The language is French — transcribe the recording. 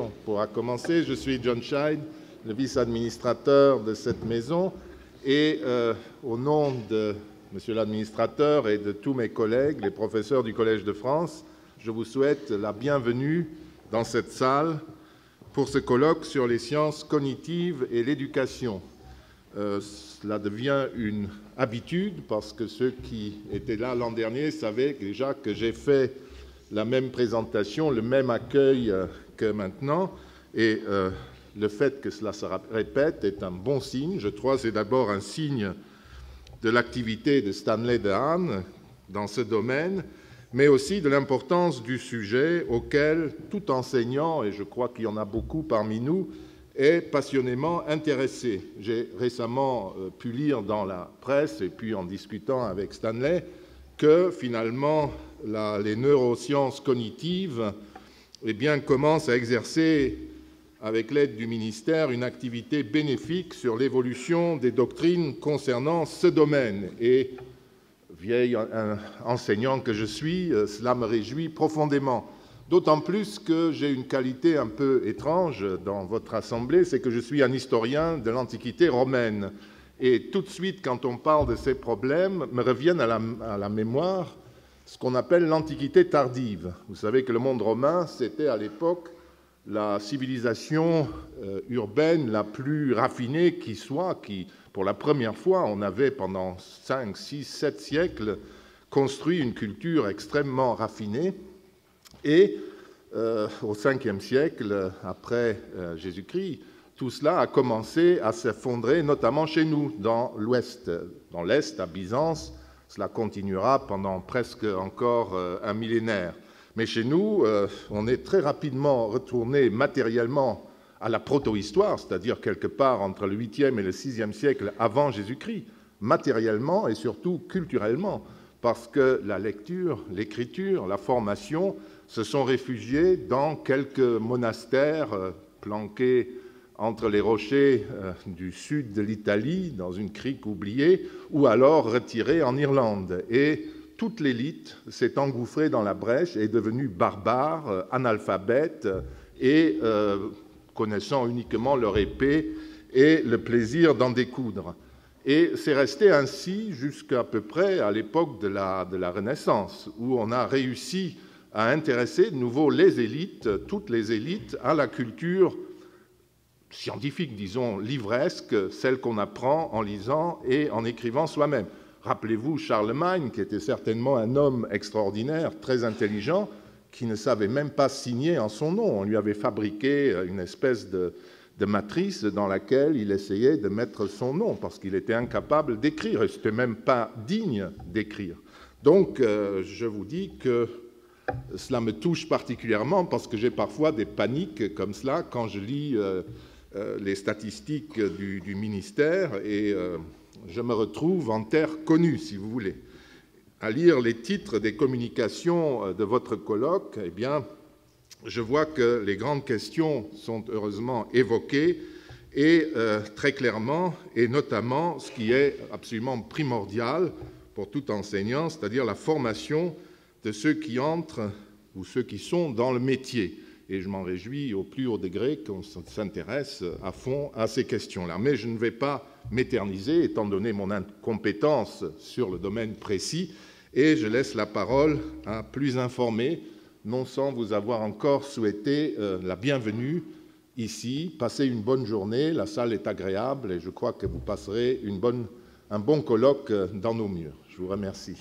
l'introduction pourra commencer. Je suis John Scheid, le vice-administrateur de cette maison, et au nom de Monsieur l'administrateur et de tous mes collègues, les professeurs du Collège de France, je vous souhaite la bienvenue dans cette salle pour ce colloque sur les sciences cognitives et l'éducation. Cela devient une habitude parce que ceux qui étaient là l'an dernier savaient déjà que j'ai fait la même présentation, le même accueil que maintenant, et le fait que cela se répète est un bon signe. Je crois que c'est d'abord un signe de l'activité de Stanley Dehaene dans ce domaine, mais aussi de l'importance du sujet auquel tout enseignant, et je crois qu'il y en a beaucoup parmi nous, est passionnément intéressé. J'ai récemment pu lire dans la presse, et puis en discutant avec Stanley, que finalement les neurosciences cognitives commencent à exercer, avec l'aide du ministère, une activité bénéfique sur l'évolution des doctrines concernant ce domaine. Et, vieil enseignant que je suis, cela me réjouit profondément. D'autant plus que j'ai une qualité un peu étrange dans votre assemblée, c'est que je suis un historien de l'Antiquité romaine. Et tout de suite, quand on parle de ces problèmes, me reviennent à la mémoire ce qu'on appelle l'Antiquité tardive. Vous savez que le monde romain, c'était à l'époque la civilisation urbaine la plus raffinée qui soit, qui, pour la première fois, on avait pendant 5, 6, 7 siècles construit une culture extrêmement raffinée. Et au 5e siècle, après Jésus-Christ, tout cela a commencé à s'effondrer, notamment chez nous, dans l'Ouest. Dans l'Est, à Byzance, cela continuera pendant presque encore un millénaire. Mais chez nous, on est très rapidement retourné matériellement à la proto-histoire, c'est-à-dire quelque part entre le 8e et le 6e siècle avant Jésus-Christ, matériellement et surtout culturellement, parce que la lecture, l'écriture, la formation se sont réfugiés dans quelques monastères planqués entre les rochers du sud de l'Italie, dans une crique oubliée, ou alors retirés en Irlande. Et toute l'élite s'est engouffrée dans la brèche et est devenue barbare, analphabète et connaissant uniquement leur épée et le plaisir d'en découdre. Et c'est resté ainsi jusqu'à peu près à l'époque de la Renaissance, où on a réussi à intéresser de nouveau les élites, toutes les élites, à la culture scientifique, disons, livresque, celle qu'on apprend en lisant et en écrivant soi-même. Rappelez-vous Charlemagne, qui était certainement un homme extraordinaire, très intelligent, qui ne savait même pas signer en son nom. On lui avait fabriqué une espèce de matrice dans laquelle il essayait de mettre son nom, parce qu'il était incapable d'écrire, et ce n'était même pas digne d'écrire. Donc, je vous dis que cela me touche particulièrement, parce que j'ai parfois des paniques comme cela quand je lis les statistiques du ministère, et je me retrouve en terre connue, si vous voulez. À lire les titres des communications de votre colloque, eh bien, je vois que les grandes questions sont heureusement évoquées, et très clairement, et notamment ce qui est absolument primordial pour tout enseignant, c'est-à-dire la formation de ceux qui entrent ou ceux qui sont dans le métier. Et je m'en réjouis au plus haut degré qu'on s'intéresse à fond à ces questions-là. Mais je ne vais pas m'éterniser, étant donné mon incompétence sur le domaine précis, et je laisse la parole à plus informés, non sans vous avoir encore souhaité la bienvenue ici. Passez une bonne journée, la salle est agréable, et je crois que vous passerez un bon colloque dans nos murs. Je vous remercie.